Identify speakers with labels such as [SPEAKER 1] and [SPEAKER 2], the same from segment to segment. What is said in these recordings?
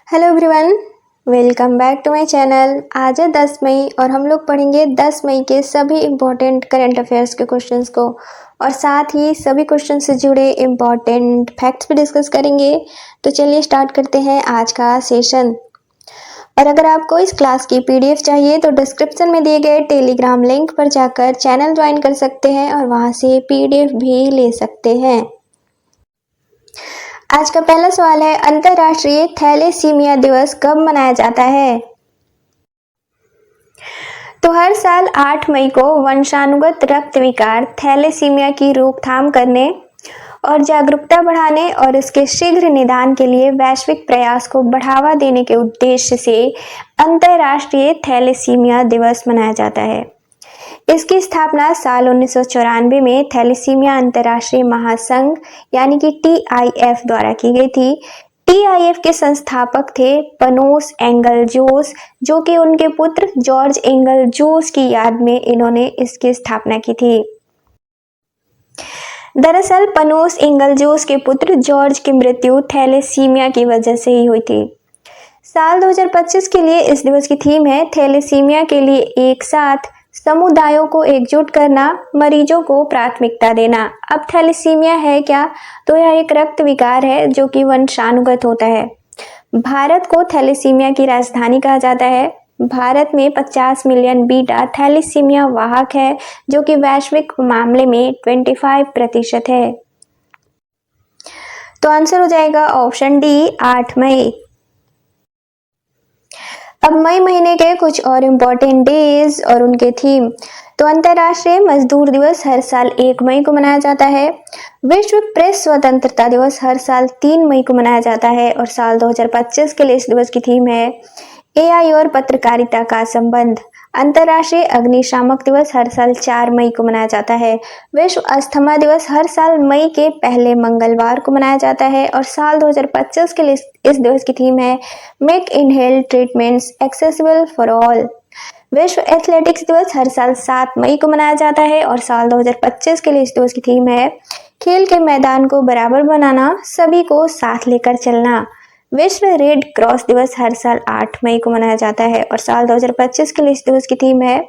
[SPEAKER 1] Hello everyone, welcome back to my channel. आज है 10 मई और हम लोग पढ़ेंगे 10 मई के सभी इम्पोर्टेंट करंट अफेयर्स के क्वेश्चंस को और साथ ही सभी क्वेश्चन से जुड़े इम्पोर्टेंट फैक्ट्स भी डिस्कस करेंगे। तो चलिए स्टार्ट करते हैं आज का सेशन। और अगर आपको इस क्लास की पीडीएफ चाहिए तो डिस्क्रिप्शन में दिए गए टेलीग्राम लिंक पर जाकर चैनल ज्वाइन कर सकते हैं और वहां से पीडीएफ भी ले सकते हैं। आज का पहला सवाल है, अंतर्राष्ट्रीय थैलेसीमिया दिवस कब मनाया जाता है? तो हर साल 8 मई को वंशानुगत रक्त विकार थैलेसीमिया की रोकथाम करने और जागरूकता बढ़ाने और इसके शीघ्र निदान के लिए वैश्विक प्रयास को बढ़ावा देने के उद्देश्य से अंतर्राष्ट्रीय थैलेसीमिया दिवस मनाया जाता है। इसकी स्थापना साल 1994 में थैलेसीमिया अंतर्राष्ट्रीय महासंघ यानी कि TIF द्वारा की गई थी। TIF के संस्थापक थे पनोस एंगल जोस, जो कि उनके पुत्र जॉर्ज एंगल जोस की याद में इन्होंने इसकी स्थापना की थी। दरअसल पनोस एंगल जोस के पुत्र जॉर्ज की मृत्यु थैलेसीमिया की वजह से ही हुई थी। साल 2025 के लिए इस दिवस की थीम है थैलेसीमिया के लिए एक साथ, समुदायों को एकजुट करना, मरीजों को प्राथमिकता देना। अब थैलेसीमिया है क्या? तो यह एक रक्त विकार है जो कि वंशानुगत होता है। भारत को थैलेसीमिया की राजधानी कहा जाता है। भारत में 50 मिलियन बीटा थैलेसीमिया वाहक है जो कि वैश्विक मामले में 25% है। तो आंसर हो जाएगा ऑप्शन डी, 8 मई। अब मई महीने के कुछ और इम्पोर्टेंट डेज और उनके थीम। तो अंतर्राष्ट्रीय मजदूर दिवस हर साल 1 मई को मनाया जाता है। विश्व प्रेस स्वतंत्रता दिवस हर साल 3 मई को मनाया जाता है और साल 2025 के लिए इस दिवस की थीम है AI और पत्रकारिता का संबंध। अंतर्राष्ट्रीय अग्निशामक दिवस हर साल 4 मई को मनाया जाता है। विश्व अस्थमा दिवस हर साल मई के पहले मंगलवार को मनाया जाता है और साल 2025 के लिए इस दिवस की थीम है make inhaled treatments accessible for all. विश्व एथलेटिक्स दिवस हर साल 7 मई को मनाया जाता है और साल 2025 के लिए इस दिवस की थीम है खेल के मैदान को बराबर बनाना, सभी को साथ लेकर चलना। विश्व रेड क्रॉस दिवस हर साल 8 मई को मनाया जाता है और साल 2025 के लिए इस दिवस की थीम है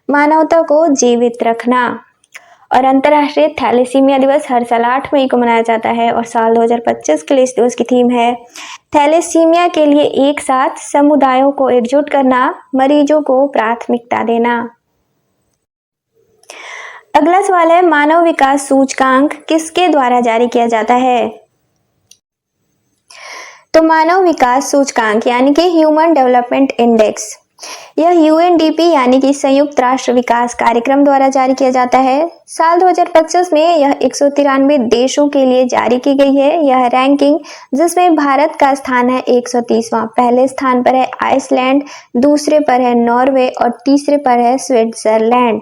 [SPEAKER 1] मानवता को जीवित रखना। और अंतर्राष्ट्रीय थैलेसीमिया दिवस हर साल 8 मई को मनाया जाता है और साल 2025 के लिए इस दिवस की थीम है थैलेसीमिया के लिए एक साथ, समुदायों को एकजुट करना, मरीजों को प्राथमिकता देना। अगला सवाल है, मानव विकास सूचकांक किसके द्वारा जारी किया जाता है? तो मानव विकास सूचकांक यानी कि ह्यूमन डेवलपमेंट इंडेक्स, यह UNDP यानी कि संयुक्त राष्ट्र विकास कार्यक्रम द्वारा जारी किया जाता है। साल 2025 में यह 193 देशों के लिए जारी की गई है। यह रैंकिंग जिसमें भारत का स्थान है 130वां। पहले स्थान पर है आइसलैंड, दूसरे पर है नॉर्वे और तीसरे पर है स्विट्जरलैंड।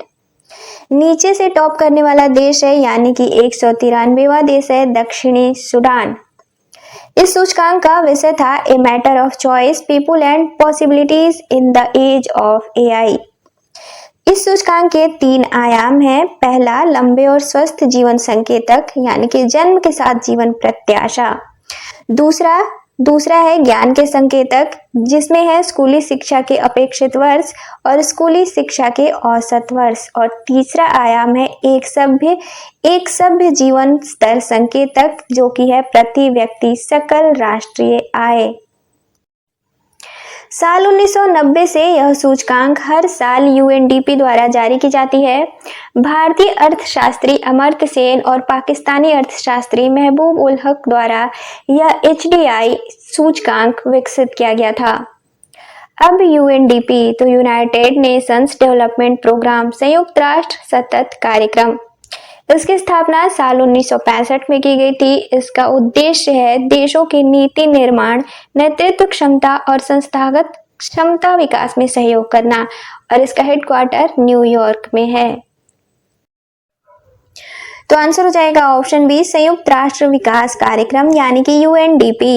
[SPEAKER 1] नीचे से टॉप करने वाला देश है यानी कि 193वां देश है दक्षिणी सूडान। इस सूचकांक का विषय था a matter of choice, people and possibilities in the age of AI। इस सूचकांक के 3 आयाम हैं। पहला, लंबे और स्वस्थ जीवन संकेतक यानी कि जन्म के साथ जीवन प्रत्याशा। दूसरा है ज्ञान के संकेतक, जिसमें है स्कूली शिक्षा के अपेक्षित वर्ष और स्कूली शिक्षा के औसत वर्ष। और तीसरा आयाम है एक सभ्य जीवन स्तर संकेतक, जो कि है प्रति व्यक्ति सकल राष्ट्रीय आय। साल 1990 से यह सूचकांक हर साल UNDP द्वारा जारी की जाती है। भारतीय अर्थशास्त्री अमर्त्य सेन और पाकिस्तानी अर्थशास्त्री महबूब उल हक द्वारा यह HDI सूचकांक विकसित किया गया था। अब UNDP तो यूनाइटेड नेशंस डेवलपमेंट प्रोग्राम, संयुक्त राष्ट्र सतत कार्यक्रम, इसकी स्थापना साल 1965 में की गई थी। इसका उद्देश्य है देशों के नीति निर्माण, नेतृत्व क्षमता और संस्थागत क्षमता विकास में सहयोग करना और इसका हेडक्वार्टर न्यूयॉर्क में है। तो आंसर हो जाएगा ऑप्शन बी, संयुक्त राष्ट्र विकास कार्यक्रम यानी कि UNDP।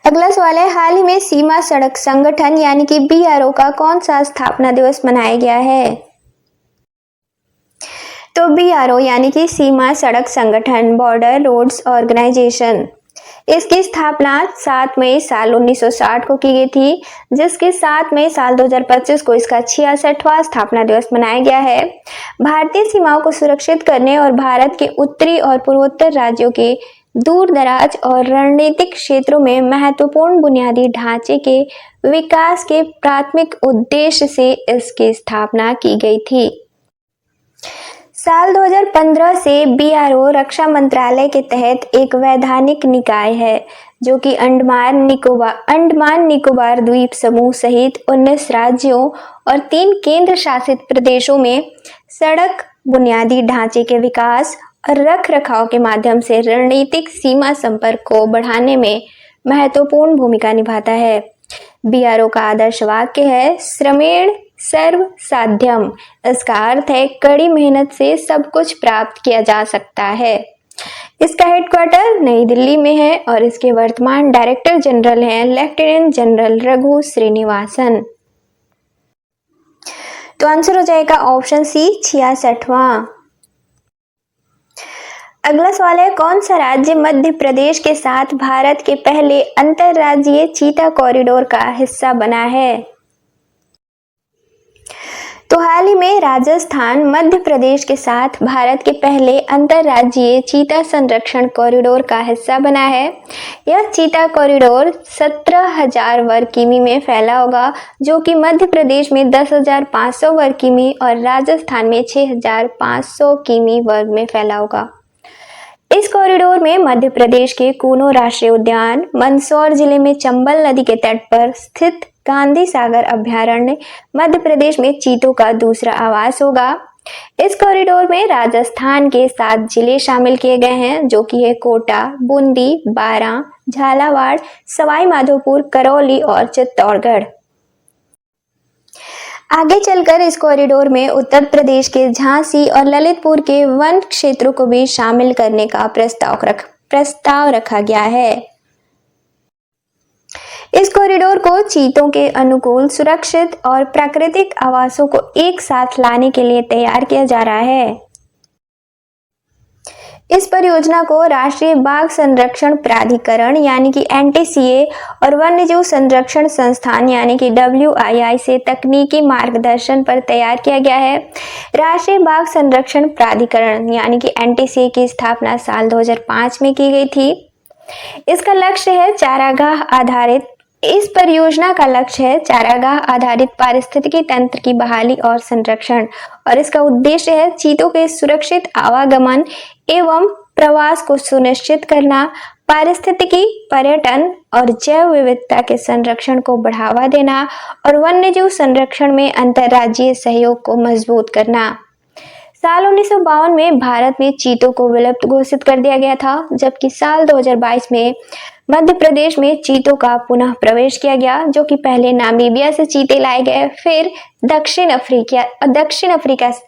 [SPEAKER 1] अगला सवाल है, हाल ही में सीमा सड़क संगठन यानी कि BRO का कौन सा स्थापना दिवस मनाया गया है? तो BRO यानी कि सीमा सड़क संगठन, बॉर्डर रोड्स ऑर्गेनाइजेशन, इसकी स्थापना 7 मई साल 1960 को की गई थी, जिसके 7 मई साल 2025 को इसका 66वां स्थापना दिवस मनाया गया है। भारतीय सीमाओं को सुरक्षित करने और भारत के उत्तरी और पूर्वोत्तर राज्यों के दूर दराज और रणनीतिक क्षेत्रों में महत्वपूर्ण बुनियादी ढांचे के विकास के प्राथमिक उद्देश्य से इसकी स्थापना की गई थी। साल 2015 से बीआरओ रक्षा मंत्रालय के तहत एक वैधानिक निकाय है, जो कि अंडमान निकोबार द्वीप समूह सहित 19 राज्यों और 3 केंद्र शासित प्रदेशों में सड़क बुनियादी ढांचे के विकास और रख रखाव के माध्यम से रणनीतिक सीमा संपर्क को बढ़ाने में महत्वपूर्ण भूमिका निभाता है। बीआरओ का आदर्श वाक्य है श्रमेण सर्व साध्यम। इसका अर्थ है कड़ी मेहनत से सब कुछ प्राप्त किया जा सकता है। इसका हेडक्वार्टर नई दिल्ली में है और इसके वर्तमान डायरेक्टर जनरल हैं लेफ्टिनेंट जनरल रघु श्रीनिवासन। तो आंसर हो जाएगा ऑप्शन सी 66वां। अगला सवाल है कौन सा राज्य मध्य प्रदेश के साथ भारत के पहले अंतरराज्यीय चीता कॉरिडोर का हिस्सा बना है? तो हाल ही में राजस्थान मध्य प्रदेश के साथ भारत के पहले अंतरराज्यीय चीता संरक्षण कॉरिडोर का हिस्सा बना है। यह चीता कॉरिडोर 17,000 वर्ग किमी में फैला होगा, जो कि मध्य प्रदेश में 10,500 वर्ग किमी और राजस्थान में 6,500 किमी वर्ग में फैला होगा। इस कॉरिडोर में मध्य प्रदेश के कूनो राष्ट्रीय उद्यान, मंदसौर जिले में चंबल नदी के तट पर स्थित गांधी सागर अभयारण्य मध्य प्रदेश में चीतों का दूसरा आवास होगा। इस कॉरिडोर में राजस्थान के 7 जिले शामिल किए गए हैं, जो कि है कोटा, बूंदी, बारां, झालावाड़, सवाई माधोपुर, करौली और चित्तौड़गढ़। आगे चलकर इस कॉरिडोर में उत्तर प्रदेश के झांसी और ललितपुर के वन क्षेत्रों को भी शामिल करने का प्रस्ताव रखा गया है। इस कॉरिडोर को चीतों के अनुकूल, सुरक्षित और प्राकृतिक आवासों को एक साथ लाने के लिए तैयार किया जा रहा है। इस परियोजना को राष्ट्रीय बाघ संरक्षण प्राधिकरण यानी कि एनटीसीए और वन्यजीव संरक्षण संस्थान यानी कि WII से तकनीकी मार्गदर्शन पर तैयार किया गया है। राष्ट्रीय बाघ संरक्षण प्राधिकरण यानी कि एनटीसीए की स्थापना साल 2005 में की गई थी। इसका लक्ष्य है इस परियोजना का लक्ष्य है चारागाह आधारित पारिस्थितिकी तंत्र की बहाली और संरक्षण, और इसका उद्देश्य है चीतों के सुरक्षित आवागमन एवं प्रवास को सुनिश्चित करना, पारिस्थितिकी, पर्यटन और जैव विविधता के संरक्षण को बढ़ावा देना और वन्यजीव संरक्षण में अंतर्राज्यीय सहयोग को मजबूत करना। साल 1952 में भारत में चीतों को विलुप्त घोषित कर दिया गया था, जबकि साल 2022 में मध्य प्रदेश में चीतों का पुनः प्रवेश किया गया, जो कि पहले नामीबिया से चीते लाए गए, फिर दक्षिण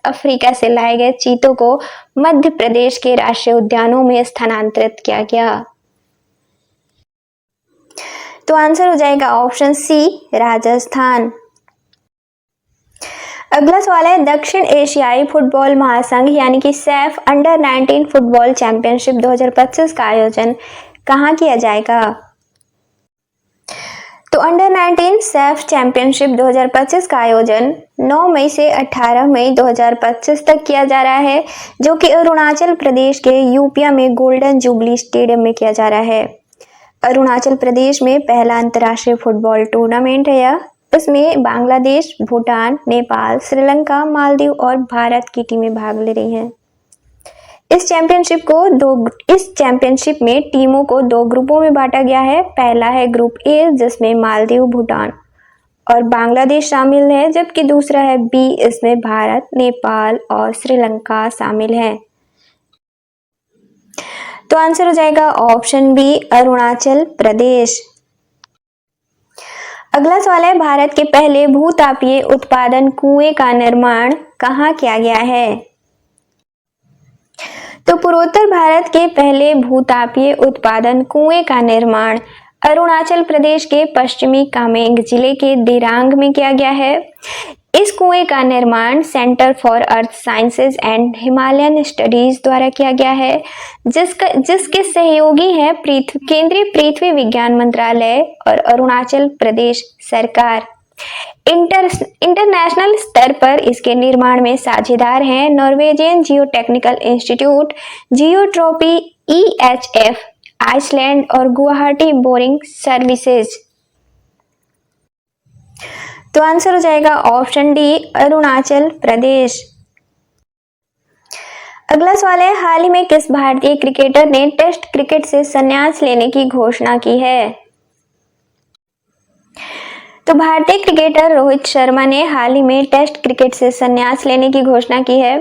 [SPEAKER 1] अफ्रीका से लाए गए चीतों को मध्य प्रदेश के राष्ट्रीय उद्यानों में स्थानांतरित किया गया। तो आंसर हो जाएगा ऑप्शन सी राजस्थान। अगला सवाल है दक्षिण एशियाई फुटबॉल महासंघ यानी कि सैफ अंडर-19 फुटबॉल चैंपियनशिप 2025 का आयोजन कहाँ किया जाएगा? तो अंडर-19 सैफ चैंपियनशिप 2025 का आयोजन 9 मई से 18 मई 2025 तक किया जा रहा है, जो कि अरुणाचल प्रदेश के यूपिया में गोल्डन जुबली स्टेडियम में किया जा रहा है। अरुणाचल प्रदेश में पहला अंतर्राष्ट्रीय फुटबॉल टूर्नामेंट है यह। इसमें बांग्लादेश, भूटान, नेपाल, श्रीलंका, मालदीव और भारत की टीमें भाग ले रही हैं। इस चैंपियनशिप में टीमों को 2 ग्रुपों में बांटा गया है। पहला है ग्रुप ए, जिसमें मालदीव, भूटान और बांग्लादेश शामिल है, जबकि दूसरा है बी, इसमें भारत, नेपाल और श्रीलंका शामिल है। तो आंसर हो जाएगा ऑप्शन बी अरुणाचल प्रदेश। अगला सवाल है भारत के पहले भूतापीय उत्पादन कुएं का निर्माण कहाँ किया गया है? तो पूर्वोत्तर भारत के पहले भूतापीय उत्पादन कुएं का निर्माण अरुणाचल प्रदेश के पश्चिमी कामेंग जिले के दिरांग में किया गया है। इस कुएं का निर्माण centre for earth sciences and Himalayan studies द्वारा किया गया है, जिसके सहयोगी हैं केंद्रीय पृथ्वी विज्ञान मंत्रालय और अरुणाचल प्रदेश सरकार। इंटरनेशनल स्तर पर इसके निर्माण में साझेदार हैं Norwegian geotechnical institute, Geotropy, EHF Iceland और गुवाहाटी बोरिंग सर्विसेज। तो आंसर हो जाएगा ऑप्शन डी, अरुणाचल प्रदेश। अगला सवाल है, हाल ही में किस भारतीय क्रिकेटर ने टेस्ट क्रिकेट से संन्यास लेने की घोषणा की है? तो भारतीय क्रिकेटर रोहित शर्मा ने हाल ही में टेस्ट क्रिकेट से संन्यास लेने की घोषणा की है।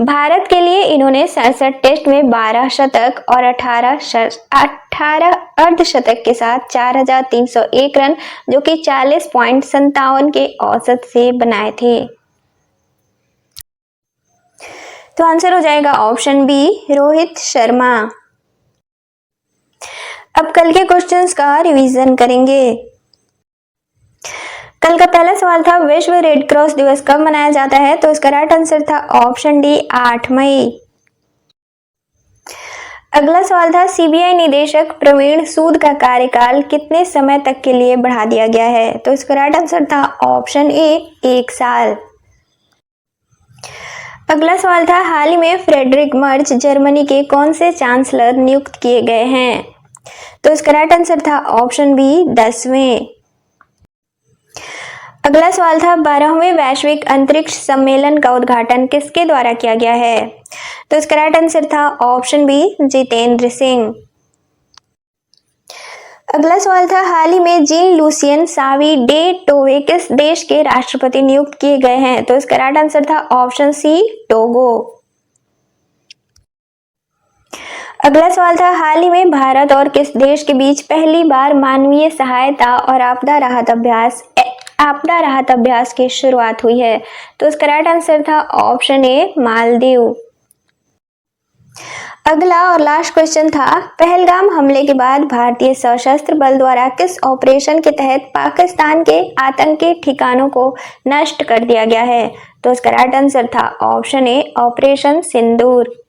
[SPEAKER 1] भारत के लिए इन्होंने 67 टेस्ट में 12 शतक और 18 अर्धशतक के साथ 4,301 रन, जो कि 40.57 के औसत से बनाए थे। तो आंसर हो जाएगा ऑप्शन बी, रोहित शर्मा। अब कल के क्वेश्चंस का रिवीजन करेंगे। कल का पहला सवाल था, विश्व रेड क्रॉस दिवस कब मनाया जाता है? तो इसका राइट आंसर था ऑप्शन डी, 8 मई। अगला सवाल था, CBI निदेशक प्रवीण सूद का कार्यकाल कितने समय तक के लिए बढ़ा दिया गया है? तो इसका राइट आंसर था ऑप्शन ए, 1 साल। अगला सवाल था, हाल ही में फ्रेडरिक मर्च जर्मनी के कौन से चांसलर नियुक्त किए गए हैं? तो इसका राइट आंसर था ऑप्शन बी, 10वें। अगला सवाल था, 12वें वैश्विक अंतरिक्ष सम्मेलन का उद्घाटन किसके द्वारा किया गया है? तो इसका राइट आंसर था ऑप्शन बी, जितेंद्र सिंह। अगला सवाल था, हाल ही में जीन लुसियन सावी डे टोवे किस देश के राष्ट्रपति नियुक्त किए गए हैं? तो इसका राइट आंसर था ऑप्शन सी, टोगो। अगला सवाल था, हाल ही में भारत और किस देश के बीच पहली बार मानवीय सहायता और आपदा राहत अभ्यास की शुरुआत हुई है? तो इसका राइट आंसर था ऑप्शन ए, मालदीव। अगला और लास्ट क्वेश्चन था, पहलगाम हमले के बाद भारतीय सशस्त्र बल द्वारा किस ऑपरेशन के तहत पाकिस्तान के आतंकी ठिकानों को नष्ट कर दिया गया है? तो इसका राइट आंसर था ऑप्शन ए, ऑपरेशन सिंदूर।